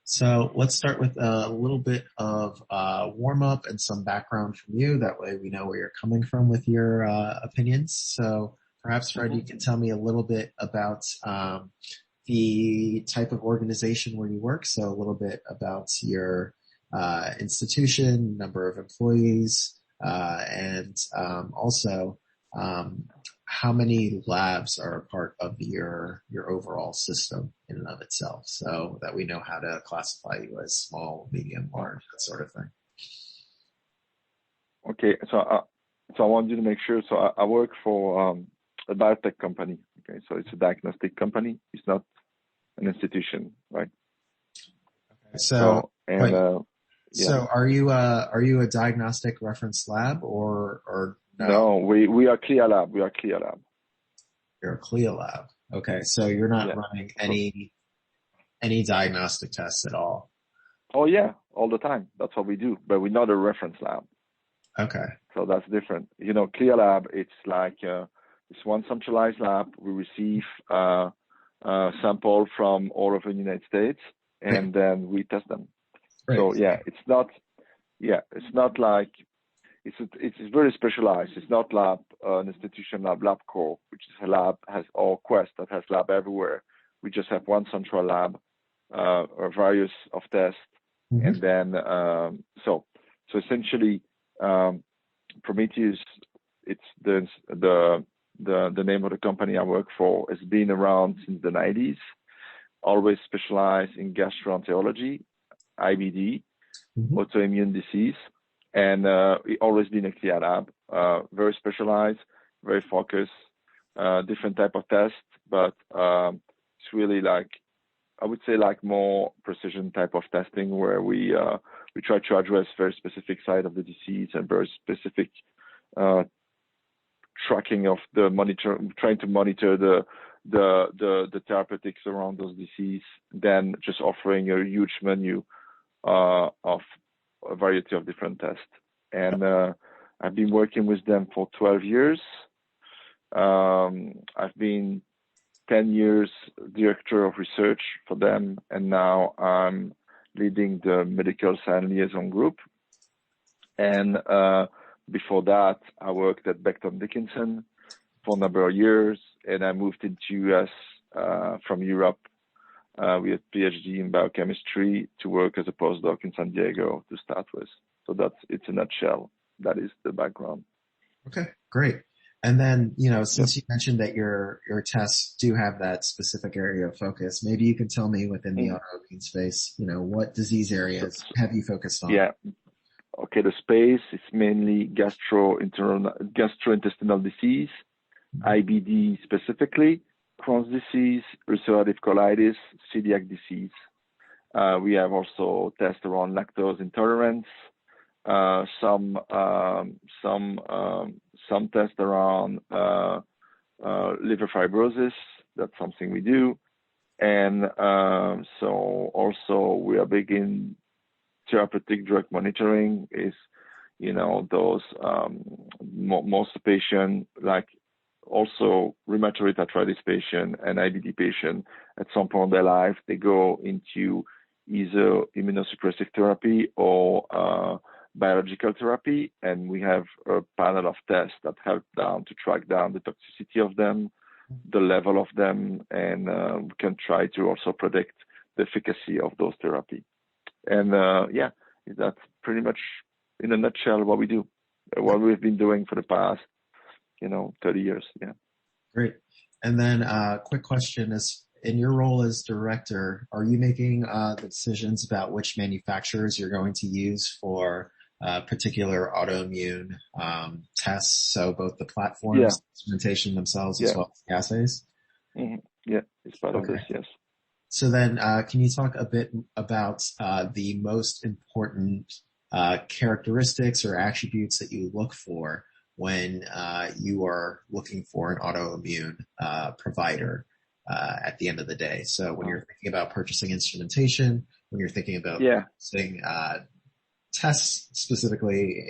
So let's start with a little bit of warm up and some background from you. That way we know where you're coming from with your opinions. So perhaps, Fred, you can tell me a little bit about the type of organization where you work. So a little bit about your institution, number of employees, and also how many labs are a part of your overall system in and of itself, so that we know how to classify you as small, medium, large, that sort of thing. Okay, so I want you to make sure. So I work for a biotech company. Okay, so it's a diagnostic company. It's not an institution, right? Okay. So are you a diagnostic reference lab or no? No, we are CLIA lab. We are CLIA lab. You're a CLIA lab. Okay, so you're not running any diagnostic tests at all. Oh yeah, all the time. That's what we do, but we're not a reference lab. Okay. So that's different. You know, CLIA lab, it's like it's one centralized lab. We receive sample from all over the United States, and then we test them. Right. So yeah, it's not like it's very specialized. It's not lab an institution lab, LabCorp, which is a lab or Quest that has lab everywhere. We just have one central lab or various of tests, and then so essentially Prometheus. It's the name of the company I work for. Has been around since the 90s. Always specialized in gastroenterology, IBD, autoimmune disease. And we always been a CLIA lab, very specialized, very focused, different type of tests, but it's really like, I would say like more precision type of testing where we try to address very specific side of the disease and very specific tracking of trying to monitor the therapeutics around those disease, then just offering a huge menu of a variety of different tests. And I've been working with them for 12 years. I've been 10 years director of research for them, and now I'm leading the medical science liaison group. And before that, I worked at Becton Dickinson for a number of years, and I moved into US from Europe with a PhD in biochemistry to work as a postdoc in San Diego to start with. So it's a nutshell. That is the background. Okay, great. And then, since you mentioned that your tests do have that specific area of focus, maybe you can tell me within the autoimmune space, what disease areas have you focused on? Yeah. Okay, the space is mainly gastrointestinal disease, IBD specifically, Crohn's disease, ulcerative colitis, celiac disease. We have also tests around lactose intolerance, some tests around liver fibrosis. That's something we do. And so also we are big in therapeutic drug monitoring. Is those most patient, like also rheumatoid arthritis patient and IBD patient, at some point in their life they go into either immunosuppressive therapy or biological therapy, and we have a panel of tests that help to track down the toxicity of them, the level of them, and we can try to also predict the efficacy of those therapy. And that's pretty much in a nutshell what we do, what we've been doing for the past 30 years. Yeah. Great. And then quick question is, in your role as director, are you making the decisions about which manufacturers you're going to use for particular autoimmune tests? So both the platforms, instrumentation themselves, as well as the assays? Yeah, it's part of this, yes. So then can you talk a bit about the most important characteristics or attributes that you look for when you are looking for an autoimmune provider at the end of the day? So when you're thinking about purchasing instrumentation, when you're thinking about purchasing tests specifically,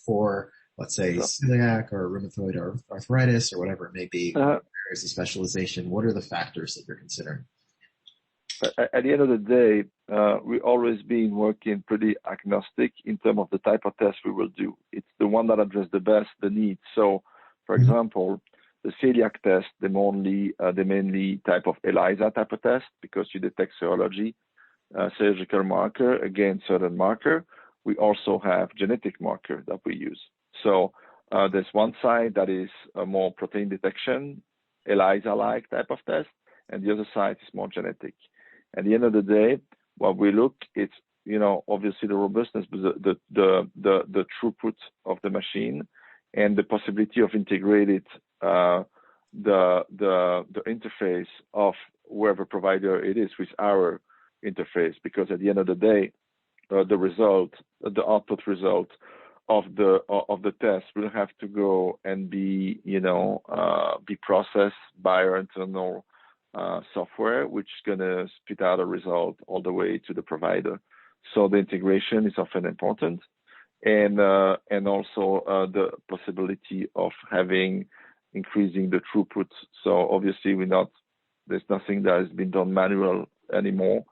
for, let's say, celiac or rheumatoid or arthritis or whatever it may be, areas of specialization, what are the factors that you're considering? at the end of the day, we always been working pretty agnostic in terms of the type of test we will do. It's the one that addresses the best the need. So, for example, the celiac test, the mainly type of ELISA type of test, because you detect serology, surgical marker against certain marker. We also have genetic marker that we use. So there's one side that is a more protein detection, ELISA-like type of test, and the other side is more genetic. At the end of the day, what we look, it's, obviously the robustness, the throughput of the machine, and the possibility of integrated the interface of whoever provider it is with our interface, because at the end of the day, the output result of the test will have to go and be processed by our internal software, which is going to spit out a result all the way to the provider. So the integration is often important, and also the possibility of increasing the throughput. So obviously there's nothing that has been done manual anymore.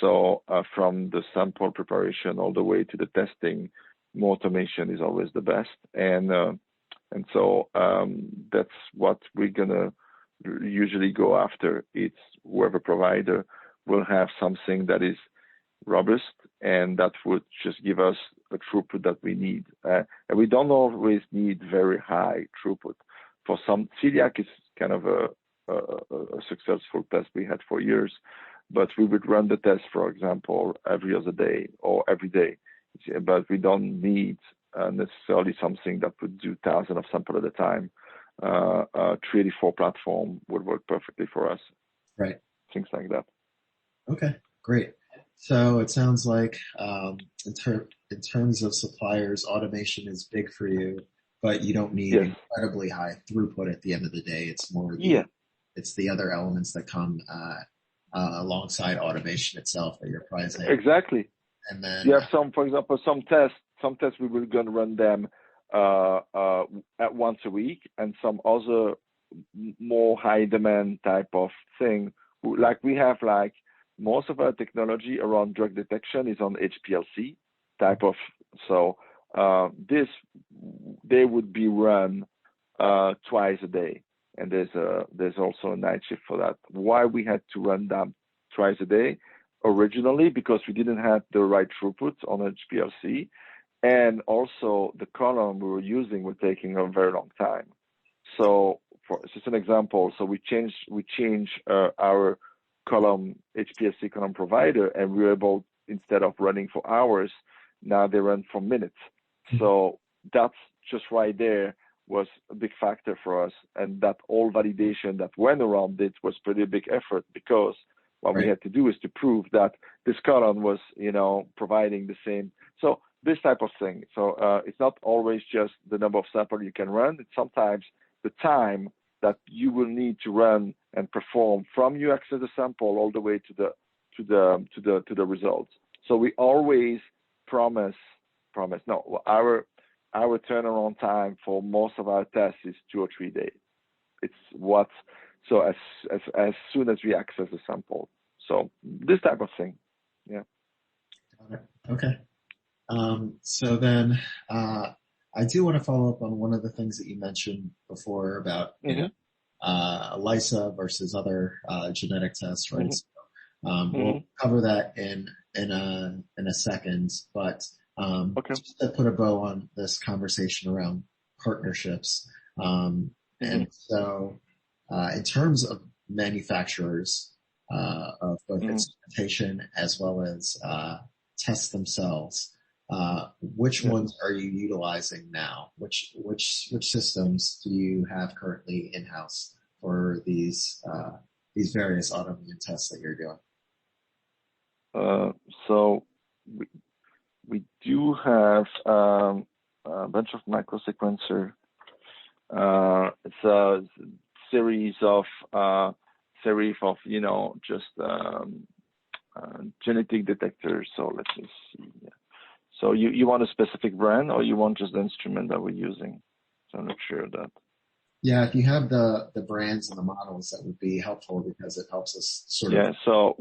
So from the sample preparation all the way to the testing, more automation is always the best. And so that's what we're gonna usually go after. It's whoever provider will have something that is robust and that would just give us a throughput that we need. And we don't always need very high throughput. For some, celiac is kind of a successful test we had for years, but we would run the test, for example, every other day or every day. But we don't need necessarily something that would do thousands of samples at a time. 384 platform would work perfectly for us. Right. Things like that. Okay, great. So it sounds like in terms of suppliers, automation is big for you, but you don't need incredibly high throughput at the end of the day. It's more it's the other elements that come alongside automation itself that you're prizing. Exactly. And then you have for example, some tests we will gonna run them at once a week, and some other more high demand type of thing. Like we have most of our technology around drug detection is on HPLC type of, so they would be run twice a day, and there's also a night shift for that. Why we had to run them twice a day originally? Because we didn't have the right throughput on HPLC, and also the column we were using were taking a very long time. So for just an example, so we changed our column HPLC column provider, and we were able, instead of running for hours, now they run for minutes. So that's just right there was a big factor for us, and that all validation that went around it was pretty big effort, because what we had to do is to prove that this column was, providing the same. So this type of thing. So it's not always just the number of samples you can run. It's sometimes the time that you will need to run and perform from you access the sample all the way to the results. So we always promise. No, our turnaround time for most of our tests is 2 or 3 days. So as soon as we access the sample. So this type of thing. Yeah. Okay. So then I do want to follow up on one of the things that you mentioned before about ELISA versus other genetic tests, right? So, we'll cover that in a second, but just to put a bow on this conversation around partnerships. And so in terms of manufacturers of both instrumentation as well as tests themselves, which ones are you utilizing now? Which systems do you have currently in-house for these various autoimmune tests that you're doing? So we do have a bunch of microsequencer. It's a series of just genetic detectors. So let's just see. So you want a specific brand, or you want just the instrument that we're using? So I'm not sure of that. Yeah, if you have the brands and the models, that would be helpful, because it helps us sort of. Yeah. So